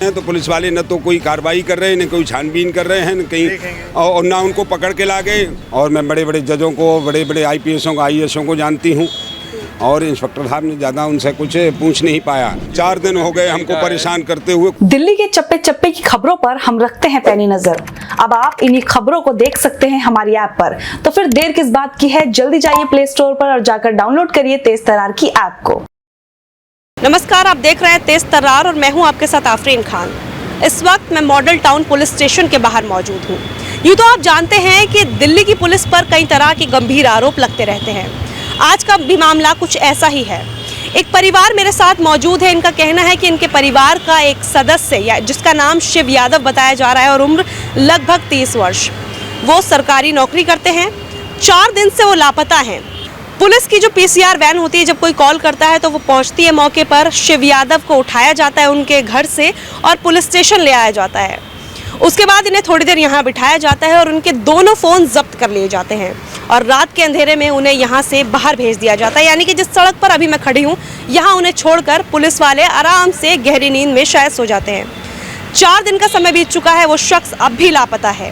तो पुलिस वाले न तो कोई कार्रवाई कर रहे हैं, न कोई छानबीन कर रहे हैं, न कहीं और ना उनको पकड़ के ला गए। और मैं बड़े बड़े जजों को, बड़े बड़े IPSओं को, IASओं को जानती हूँ और इंस्पेक्टर साहब ने ज़्यादा उनसे कुछ पूछ नहीं पाया। 4 दिन हो गए हमको परेशान करते हुए। दिल्ली के चप्पे चप्पे की खबरों पर हम रखते हैं पैनी नजर। अब आप इन्हीं खबरों को देख सकते हैं हमारी ऐप पर, तो फिर देर किस बात की है, जल्दी जाइए प्ले स्टोर पर और जाकर डाउनलोड करिए तेज तर्रार की ऐप को। नमस्कार, आप देख रहे हैं तेज तर्रार और मैं हूं आपके साथ आफरीन खान। इस वक्त मैं मॉडल टाउन पुलिस स्टेशन के बाहर मौजूद हूं। यूँ तो आप जानते हैं कि दिल्ली की पुलिस पर कई तरह के गंभीर आरोप लगते रहते हैं। आज का भी मामला कुछ ऐसा ही है। एक परिवार मेरे साथ मौजूद है। इनका कहना है कि इनके परिवार का एक सदस्य जिसका नाम शिव यादव बताया जा रहा है और उम्र लगभग 30 वर्ष, वो सरकारी नौकरी करते हैं। 4 दिन से वो लापता हैं। पुलिस की जो PCR वैन होती है, जब कोई कॉल करता है तो वो पहुंचती है मौके पर। शिव यादव को उठाया जाता है उनके घर से और पुलिस स्टेशन ले आया जाता है। उसके बाद इन्हें थोड़ी देर यहाँ बिठाया जाता है और उनके दोनों फ़ोन जब्त कर लिए जाते हैं और रात के अंधेरे में उन्हें यहाँ से बाहर भेज दिया जाता है। यानी कि जिस सड़क पर अभी मैं खड़ी हूँ, यहाँ उन्हें छोड़कर पुलिस वाले आराम से गहरी नींद में शायद सो जाते हैं। 4 दिन का समय बीत चुका है, वो शख्स अब भी लापता है।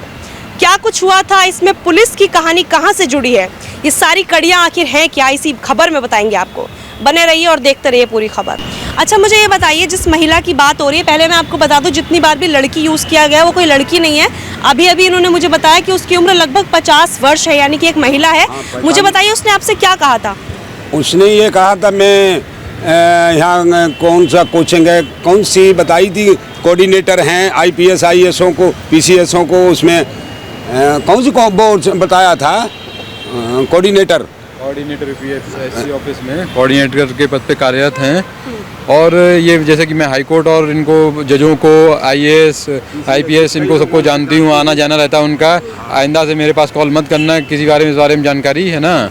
क्या कुछ हुआ था, इसमें पुलिस की कहानी कहाँ से जुड़ी है, ये सारी कड़ियाँ आखिर हैं क्या, इसी खबर में बताएंगे आपको। बने रहिए और देखते रहिए पूरी खबर। अच्छा, मुझे ये बताइए, जिस महिला की बात हो रही है, पहले मैं आपको बता दूं, जितनी बार भी लड़की यूज़ किया गया वो कोई लड़की नहीं है। अभी अभी इन्होंने मुझे बताया कि उसकी उम्र लगभग 50 वर्ष है, यानी कि एक महिला है। मुझे बताइए, उसने आपसे क्या कहा था? उसने ये कहा था, मैं यहाँ कौन सा कोचिंग है, कौन सी बताई थी, कोऑर्डिनेटर हैं IPS IASओं को, PCSओं को, उसमें कौन सी बोर्ड बताया था, कोऑर्डिनेटर UPSC ऑफिस में कोऑर्डिनेटर के पद पे कार्यरत हैं। और ये जैसे कि मैं हाई कोर्ट और इनको जजों को, IAS IPS इनको सबको जानती हूँ, आना जाना रहता है उनका। आइंदा से मेरे पास कॉल मत करना, किसी बारे में, इस बारे में जानकारी है ना,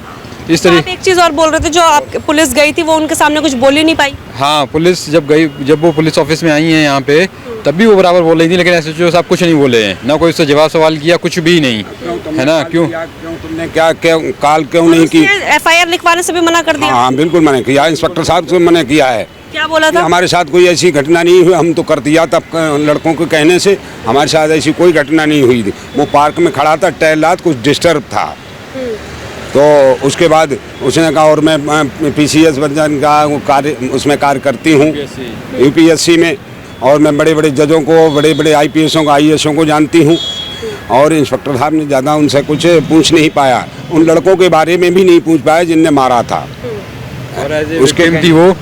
इस तरीके। आप एक चीज़ और बोल रहे थे, जो आप पुलिस गई थी वो उनके सामने कुछ बोल ही नहीं पाई? हाँ, पुलिस जब वो पुलिस ऑफिस में आई हैं यहाँ पे, तब भी वो बराबर बोल रही थी, लेकिन SHO साहब कुछ नहीं बोले हैं, ना कोई उससे जवाब सवाल किया, कुछ भी नहीं है ना। क्यों तुमने क्या कॉल क्यों नहीं की? FIR लिखवाने से भी मना कर दिया? हाँ, बिल्कुल मना किया, इंस्पेक्टर साहब से मना किया है। क्या बोला था? हमारे साथ कोई ऐसी घटना नहीं हुई, हम तो कर दिया तब लड़कों के कहने से, हमारे साथ ऐसी कोई घटना नहीं हुई थी। वो पार्क में खड़ा था, टहल रहा, कुछ डिस्टर्ब था, तो उसके बाद उसने कहा, और मैं PCS बन का कार्य उसमें कार्य करती हूँ UPSC में, और मैं बड़े बड़े जजों को, बड़े बड़े IPSओं को, IASओं को जानती हूँ और इंस्पेक्टर साहब ने ज़्यादा उनसे कुछ पूछ नहीं पाया। उन लड़कों के बारे में भी नहीं पूछ पाया जिनने मारा था। और उसके थी वो,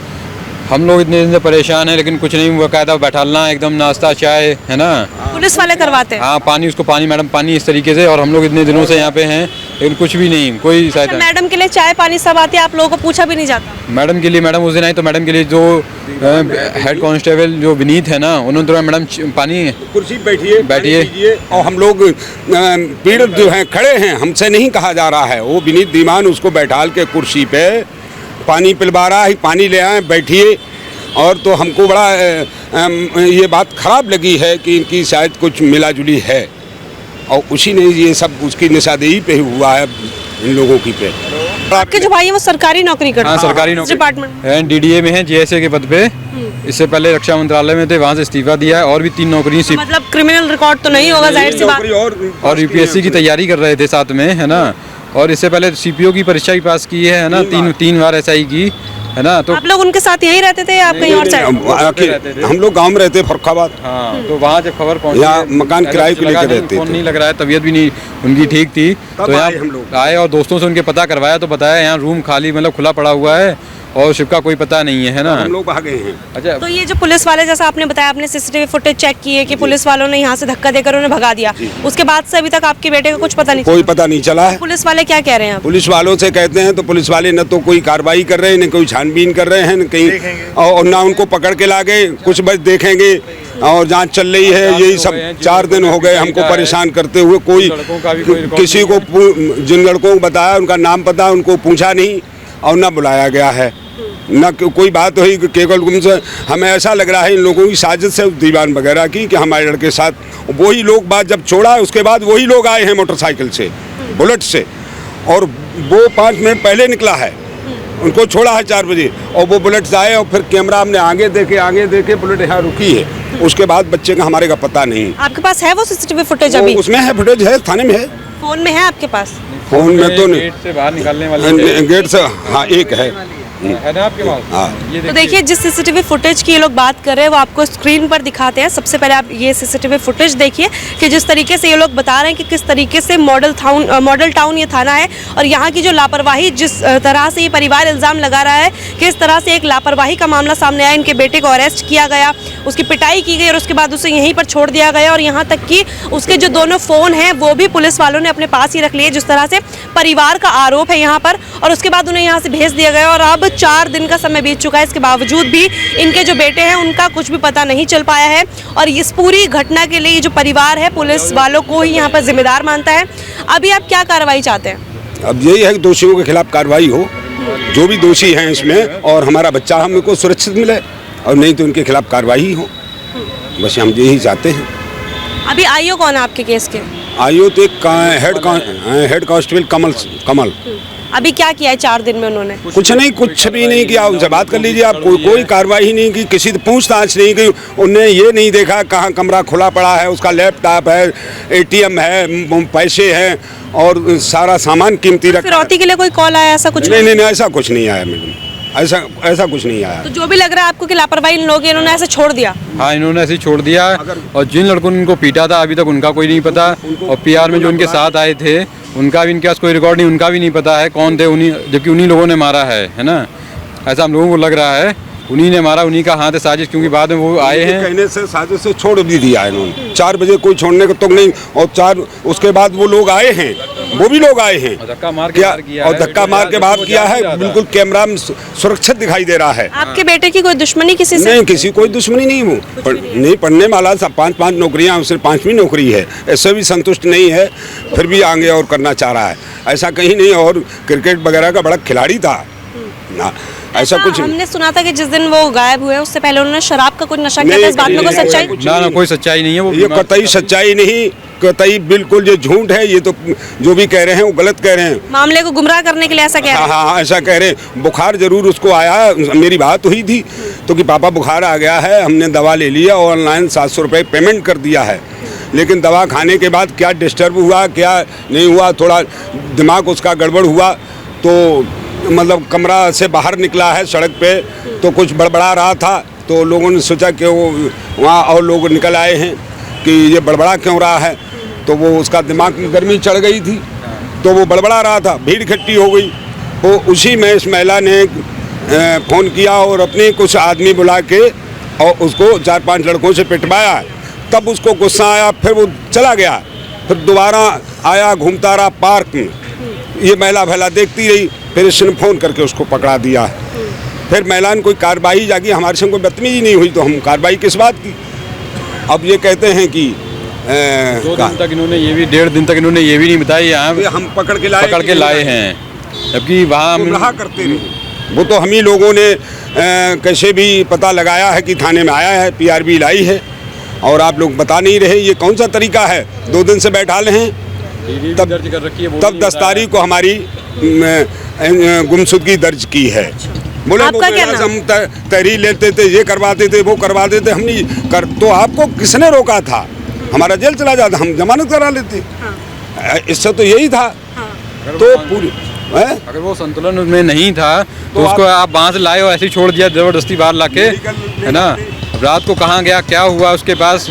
हम लोग इतने दिन से परेशान हैं, लेकिन कुछ नहीं, बाकायदा बैठालना, एकदम नाश्ता चाय है ना, पुलिस वाले करवाते हैं। हाँ, पानी, उसको पानी, मैडम पानी, इस तरीके से। और हम लोग इतने दिनों से यहाँ पे हैं, लेकिन कुछ भी नहीं, कोई सहायता। मैडम के लिए चाय पानी सब आते हैं, आप लोगों को पूछा भी नहीं जाता? मैडम के लिए, मैडम उस दिन आई तो मैडम के लिए जो हेड कांस्टेबल जो विनीत है ना, उन्होंने तो मैडम पानी, कुर्सी बैठिए, और हम लोग पीड़ित जो हैं खड़े हैं, हमसे नहीं कहा जा रहा है, वो विनीत दीवान उसको बैठाल के कुर्सी पे पानी पिलवा रहा है, पानी ले आए, बैठिए। और तो हमको बड़ा ये बात खराब लगी है कि इनकी शायद कुछ मिला जुली है, और उसी ने ये सब उसकी निशादेही पे हुआ है इन लोगों की पे। आपके जो भाई है वो सरकारी नौकरी करते हैं? हाँ, सरकारी नौकरी डिपार्टमेंट DDA में है, JSA के पद पे। इससे पहले रक्षा मंत्रालय में थे, वहाँ से इस्तीफा दिया है। और भी 3 नौकरी, मतलब क्रिमिनल रिकॉर्ड तो नहीं होगा, जाहिर सी बात। और UPSC की तैयारी कर रहे थे साथ में, है ना। और इससे पहले CPO की परीक्षा भी पास की है ना, 3 बार SI की, है ना। तो आप लोग उनके साथ यहीं रहते थे या आप कहीं और से? हम लोग गांव में रहते, फर्रुखाबाद। हाँ, तो वहाँ जब खबर पहुँची, यहाँ मकान किराए को लेकर रहते थे, नहीं लग रहा है, तबीयत भी नहीं उनकी ठीक थी, तो यहाँ हम लोग आए और दोस्तों से उनके पता करवाया, तो बताया यहाँ रूम खाली, मतलब खुला पड़ा हुआ है और शिव का कोई पता नहीं है ना। हम लोग भागे हैं। अच्छा, तो ये जो पुलिस वाले, जैसा आपने बताया, आपने CCTV फुटेज चेक की है कि पुलिस वालों ने यहाँ से धक्का देकर उन्हें भगा दिया, उसके बाद से अभी तक आपके बेटे का कुछ पता नहीं? कोई पता नहीं चला है। पुलिस वाले क्या कह रहे हैं? पुलिस वालों से कहते हैं तो पुलिस वाले न तो कोई कार्रवाई कर रहे हैं, न कोई छानबीन कर रहे हैं, न कहीं और ना उनको पकड़ के ला गए, कुछ बस देखेंगे और जांच चल रही है। यही सब 4 दिन हो गए हमको परेशान करते हुए। कोई किसी को, जिन लड़कों को बताया उनका नाम पता, उनको पूछा नहीं और न बुलाया गया है, न कोई बात हुई। केवल उनसे हमें ऐसा लग रहा है इन लोगों की साजिश है दीवान वगैरह की, कि हमारे लड़के साथ वही लोग, बात जब छोड़ा उसके बाद वही लोग आए हैं मोटरसाइकिल से, बुलेट से, और वो 5 मिनट पहले निकला है उनको छोड़ा है 4 बजे और वो बुलेट से आए और फिर कैमरा हमने आगे देखे बुलेट यहाँ रुकी है। उसके बाद बच्चे का हमारे का पता नहीं। आपके पास है वो सीसीटीवी फुटेज अभी? उसमें है, फुटेज है, थाने में है। फोन में है आपके पास? फोन में तो नहीं, गेट से बाहर निकालने वाले गेट से हाँ एक है ना आपके पास? हाँ। तो देखिए जिस सीसीटीवी फुटेज की ये लोग बात कर रहे हैं वो आपको स्क्रीन पर दिखाते हैं। सबसे पहले आप ये सीसीटीवी फुटेज देखिए कि जिस तरीके से ये लोग बता रहे हैं कि किस तरीके से मॉडल टाउन ये थाना है और यहाँ की जो लापरवाही, जिस तरह से ये परिवार इल्ज़ाम लगा रहा है कि इस तरह से एक लापरवाही का मामला सामने आया। इनके बेटे को अरेस्ट किया गया, उसकी पिटाई की गई और उसके बाद उसे यहीं पर छोड़ दिया गया और यहाँ तक कि उसके जो दोनों फ़ोन हैं वो भी पुलिस वालों ने अपने पास ही रख लिए, जिस तरह से परिवार का आरोप है यहाँ पर। और उसके बाद उन्हें यहाँ से भेज दिया गया और अब 4 दिन का समय बीत चुका है। इसके बावजूद भी इनके जो बेटे हैं उनका कुछ भी पता नहीं चल पाया है और इस पूरी घटना के लिए जो परिवार है पुलिस वालों को ही यहाँ पर जिम्मेदार मानता है। अभी आप क्या कार्रवाई चाहते हैं? अब यही है कि दोषियों के खिलाफ कार्रवाई हो, जो भी दोषी हैं इसमें, और हमारा बच्चा हमको सुरक्षित मिले और नहीं तो उनके खिलाफ कार्रवाई हो, बस हम यही चाहते हैं। अभी आईओ कौन है आपके केस के? आईओ तो एक हेड कांस्टेबल कमल। अभी क्या किया है 4 दिन में उन्होंने? कुछ नहीं, कुछ भी नहीं किया। उनसे बात कर लीजिए आप, कोई कार्रवाई नहीं की, किसी से पूछताछ नहीं की। उन्हें ये नहीं देखा कहाँ कमरा खुला पड़ा है, उसका लैपटॉप है, ATM है, पैसे हैं और सारा सामान कीमती रखा। फिरौती के लिए कोई कॉल आया ऐसा कुछ? नहीं, ऐसा कुछ नहीं आया मैडम, ऐसा कुछ नहीं आया। तो जो भी लग रहा है आपको कि लापरवाही इन लोगों की, इन्होंने ऐसे छोड़ दिया? हाँ, इन्होंने ऐसे ही छोड़ दिया। और जिन लड़कों ने इनको पीटा था अभी तक उनका कोई नहीं पता, और PR में जो उनके साथ आए थे उनका भी इनके पास कोई रिकॉर्ड नहीं, उनका भी नहीं पता है कौन थे उन्हीं, जबकि उन्हीं लोगों ने मारा है ना। ऐसा हम लोगों को लग रहा है उन्हीं ने मारा, उन्हीं का हाथ है साजिश, क्योंकि बाद में वो आए हैं कहने से साजिश से छोड़ भी दिया इन्होंने। 4 बजे कोई छोड़ने को तो नहीं, और उसके बाद वो लोग आए हैं, वो भी लोग आए हैं, धक्का मार के बाहर किया और धक्का मार के बाहर किया है। बिल्कुल कैमरा में सुरक्षित दिखाई दे रहा है। आपके बेटे की कोई दुश्मनी किसी से? नहीं, किसी कोई दुश्मनी नहीं। वो नहीं पढ़ने वाला, 5 नौकरियां, सिर्फ 5वीं नौकरी है, इससे भी संतुष्ट नहीं है, फिर भी आगे और करना चाह रहा है। ऐसा कहीं नहीं, और क्रिकेट वगैरह का बड़ा खिलाड़ी था ना, ऐसा कुछ। हमने सुना था कि जिस दिन वो गायब हुए उससे पहले उन्होंने शराब का कुछ नशा किया था, इस बात में कोई सच्चाई? ना, कोई सच्चाई नहीं है वो। ये कतई सच्चाई नहीं, कतई बिल्कुल ये झूठ है। ये तो जो भी कह रहे हैं वो गलत कह रहे हैं, मामले को गुमराह करने के लिए ऐसा कह रहे हैं। हाँ, ऐसा कह रहे हैं। बुखार जरूर उसको आया, मेरी बात हुई थी तो कि पापा बुखार आ गया है, हमने दवा ले लिया और ऑनलाइन 700 रुपये पेमेंट कर दिया है। लेकिन दवा खाने के बाद क्या डिस्टर्ब हुआ क्या नहीं हुआ, थोड़ा दिमाग उसका गड़बड़ हुआ, तो मतलब कमरा से बाहर निकला है सड़क पे तो कुछ बड़बड़ा रहा था, तो लोगों ने सोचा कि वो वहाँ और लोग निकल आए हैं कि ये बड़बड़ा क्यों रहा है, तो वो उसका दिमाग में गर्मी चढ़ गई थी तो वो बड़बड़ा रहा था, भीड़ इकट्ठी हो गई। तो उसी में इस महिला ने फ़ोन किया और अपने कुछ आदमी बुला के और उसको 4-5 लड़कों से पिटवाया। तब उसको गुस्सा आया, फिर वो चला गया, फिर दोबारा आया, घूमता रहा पार्क में। ये महिला भला देखती रही, फिर इसने फ़ोन करके उसको पकड़ा दिया। फिर महिला ने कोई कार्रवाई जागी, हमारे संग कोई बदतमीजी नहीं हुई तो हम कार्रवाई किस बात की। अब ये कहते हैं कि 2 दिन तक इन्होंने ये भी 1.5 दिन तक इन्होंने ये भी नहीं बताया यहाँ हम पकड़ के लाए हैं, जबकि वहाँ गुमराह करते रहे। वो तो हम ही लोगों ने कैसे भी पता लगाया है कि थाने में आया है, PRB लाई है, और आप लोग बता नहीं रहे। ये कौन सा तरीका है? 2 दिन से बैठा ले हैं, तब 10 तारीख को हमारी गुमशुदगी दर्ज की है। बोले आपका क्या नाम? हम तहरीर लेते थे, ये करवाते थे, वो करवाते थे, हम नहीं कर, तो आपको किसने रोका था? हमारा जेल चला जाता, हम जमानत करा लेते। हाँ। इससे तो यही था। हाँ। तो पूरी अगर वो संतुलन में नहीं था तो उसको आप वहाँ से लाए और ऐसे ही छोड़ दिया जबरदस्ती बाहर लाके, है ना। रात को कहाँ गया, क्या हुआ उसके पास,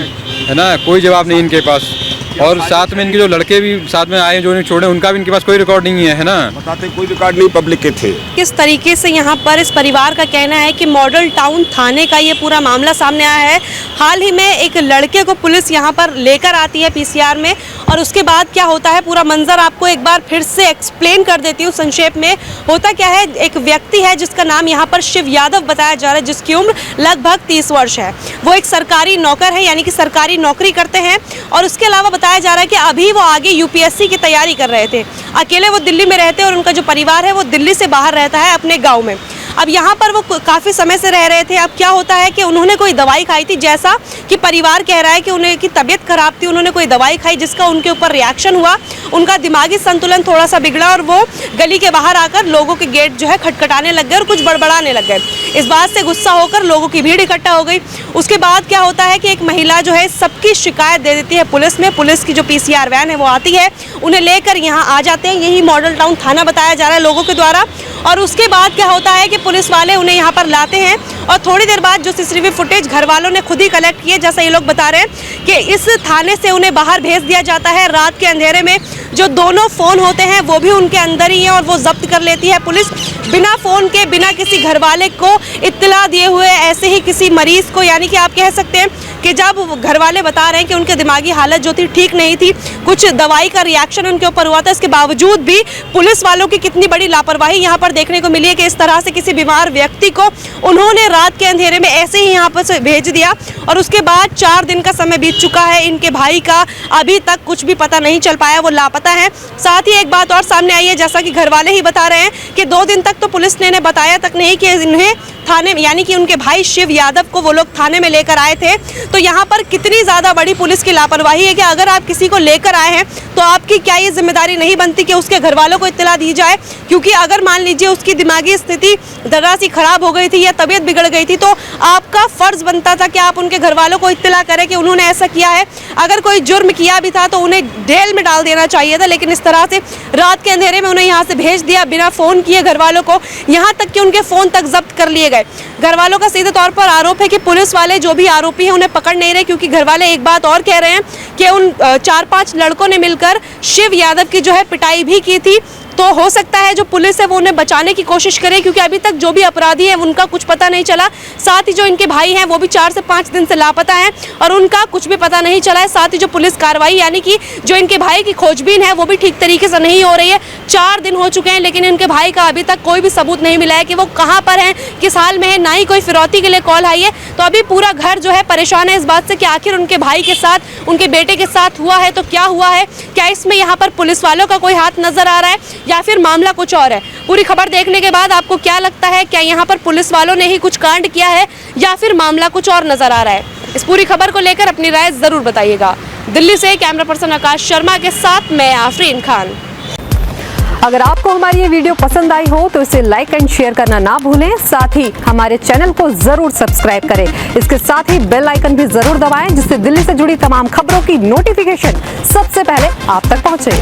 है ना, कोई जवाब नहीं इनके पास। और साथ में इनके जो लड़के भी साथ में आए जो इन्हें छोड़े, उनका भी इनके पास कोई रिकॉर्ड नहीं है ना। बताते कोई रिकॉर्ड नहीं, पब्लिक के थे। किस तरीके से यहाँ पर इस परिवार का कहना है कि मॉडल टाउन थाने का ये पूरा मामला सामने आया है। हाल ही में एक लड़के को पुलिस यहाँ पर लेकर आती है PCR में, और उसके बाद क्या होता है पूरा मंजर आपको एक बार फिर से एक्सप्लेन कर देती हूँ संक्षेप में। होता क्या है, एक व्यक्ति है जिसका नाम यहाँ पर शिव यादव बताया जा रहा है, जिसकी उम्र लगभग 30 वर्ष है। वो एक सरकारी नौकर है, यानी कि सरकारी नौकरी करते हैं, और उसके अलावा बताया जा रहा है कि अभी वो आगे UPSC की तैयारी कर रहे थे। अकेले वो दिल्ली में रहते हैं और उनका जो परिवार है वो दिल्ली से बाहर रहता है अपने गांव में। अब यहाँ पर वो काफ़ी समय से रह रहे थे। अब क्या होता है कि उन्होंने कोई दवाई खाई थी, जैसा कि परिवार कह रहा है कि उन्हें की तबीयत तबीयत खराब थी, उन्होंने कोई दवाई खाई जिसका उनके ऊपर रिएक्शन हुआ, उनका दिमागी संतुलन थोड़ा सा बिगड़ा और वो गली के बाहर आकर लोगों के गेट जो है खटखटाने लग गए और कुछ बड़बड़ाने लग गए। इस बात से गुस्सा होकर लोगों की भीड़ इकट्ठा हो गई। उसके बाद क्या होता है कि एक महिला जो है सबकी शिकायत दे देती है पुलिस में। पुलिस की जो PCR वैन है वो आती है, उन्हें लेकर यहाँ आ जाते हैं। यही मॉडल टाउन थाना बताया जा रहा है लोगों के द्वारा। और उसके बाद क्या होता है कि पुलिस वाले उन्हें यहाँ पर लाते हैं और थोड़ी देर बाद जो CCTV फुटेज घर वालों ने खुद ही कलेक्ट किए, जैसा ये लोग बता रहे हैं कि इस थाने से उन्हें बाहर भेज दिया जाता है। रात के अंधेरे में जो दोनों फ़ोन होते हैं वो भी उनके अंदर ही हैं और वो जब्त कर लेती है पुलिस, बिना फ़ोन के, बिना किसी घर वाले को इत्तला दिए हुए। ऐसे ही किसी मरीज़ को, यानी कि आप कह सकते हैं कि जब घर वाले बता रहे हैं कि उनके दिमागी हालत जो थी ठीक नहीं थी, कुछ दवाई का रिएक्शन उनके ऊपर हुआ था, इसके बावजूद भी पुलिस वालों की कितनी बड़ी लापरवाही यहाँ पर देखने को मिली है कि इस तरह से किसी बीमार व्यक्ति को उन्होंने रात के अंधेरे में ऐसे ही यहाँ पर से भेज दिया। और उसके बाद 4 दिन का समय बीत चुका है, इनके भाई का अभी तक कुछ भी पता नहीं चल पाया, वो लापता है। साथ ही एक बात और सामने आई है, जैसा कि घर वाले ही बता रहे हैं कि 2 दिन तक तो पुलिस ने इन्हें बताया तक नहीं कि इन्हें थाने में, यानी कि उनके भाई शिव यादव को वो लोग थाने में लेकर आए थे। तो यहाँ पर कितनी ज़्यादा बड़ी पुलिस की लापरवाही है कि अगर आप किसी को लेकर आए हैं तो आपकी क्या ये जिम्मेदारी नहीं बनती कि उसके घर वालों को इत्तला दी जाए? क्योंकि अगर मान लीजिए उसकी दिमागी स्थिति जरा सी खराब हो गई थी या तबीयत बिगड़ गई थी तो आपका फर्ज बनता था कि आप उनके घर वालों को इत्तला करें कि उन्होंने ऐसा किया है। अगर कोई जुर्म किया भी था तो उन्हें जेल में डाल देना चाहिए था, लेकिन इस तरह से रात के अंधेरे में उन्हें यहाँ से भेज दिया बिना फ़ोन किए घर वालों को, यहाँ तक कि उनके फ़ोन तक जब्त कर लिए गए। घर वालों का सीधे तौर पर आरोप है कि पुलिस वाले जो भी आरोपी हैं उन्हें पकड़ नहीं रहे, क्योंकि घर वाले एक बात और कह रहे हैं कि उन 4-5 लड़कों ने मिलकर शिव यादव की जो है पिटाई भी की थी। तो हो सकता है जो पुलिस है वो उन्हें बचाने की कोशिश करे, क्योंकि अभी तक जो भी अपराधी है उनका कुछ पता नहीं चला। साथ ही जो इनके भाई हैं वो भी 4 से 5 दिन से लापता हैं और उनका कुछ भी पता नहीं चला है। साथ ही जो पुलिस कार्रवाई, यानी कि जो इनके भाई की खोजबीन है वो भी ठीक तरीके से नहीं हो रही है। 4 दिन हो चुके हैं लेकिन इनके भाई का अभी तक कोई भी सबूत नहीं मिला है कि वो कहाँ पर हैं, किस हाल में है, ना ही कोई फिरौती के लिए कॉल आई है। तो अभी पूरा घर जो है परेशान है इस बात से कि आखिर उनके भाई के साथ, उनके बेटे के साथ हुआ है तो क्या हुआ है, क्या इसमें यहाँ पर पुलिस वालों का कोई हाथ नजर आ रहा है या फिर मामला कुछ और है। पूरी खबर देखने के बाद आपको क्या लगता है, क्या यहाँ पर पुलिस वालों ने ही कुछ कांड किया है या फिर मामला कुछ और नजर आ रहा है? इस पूरी खबर को लेकर अपनी राय जरूर बताइएगा। दिल्ली से कैमरा पर्सन आकाश शर्मा के साथ मैं आफरीन खान। अगर आपको हमारी ये वीडियो पसंद आई हो तो इसे लाइक एंड शेयर करना ना भूलें। साथ ही हमारे चैनल को जरूर सब्सक्राइब करें। इसके साथ ही बेल आइकन भी जरूर दबाएं, जिससे दिल्ली से जुड़ी तमाम खबरों की नोटिफिकेशन सबसे पहले आप तक पहुंचे।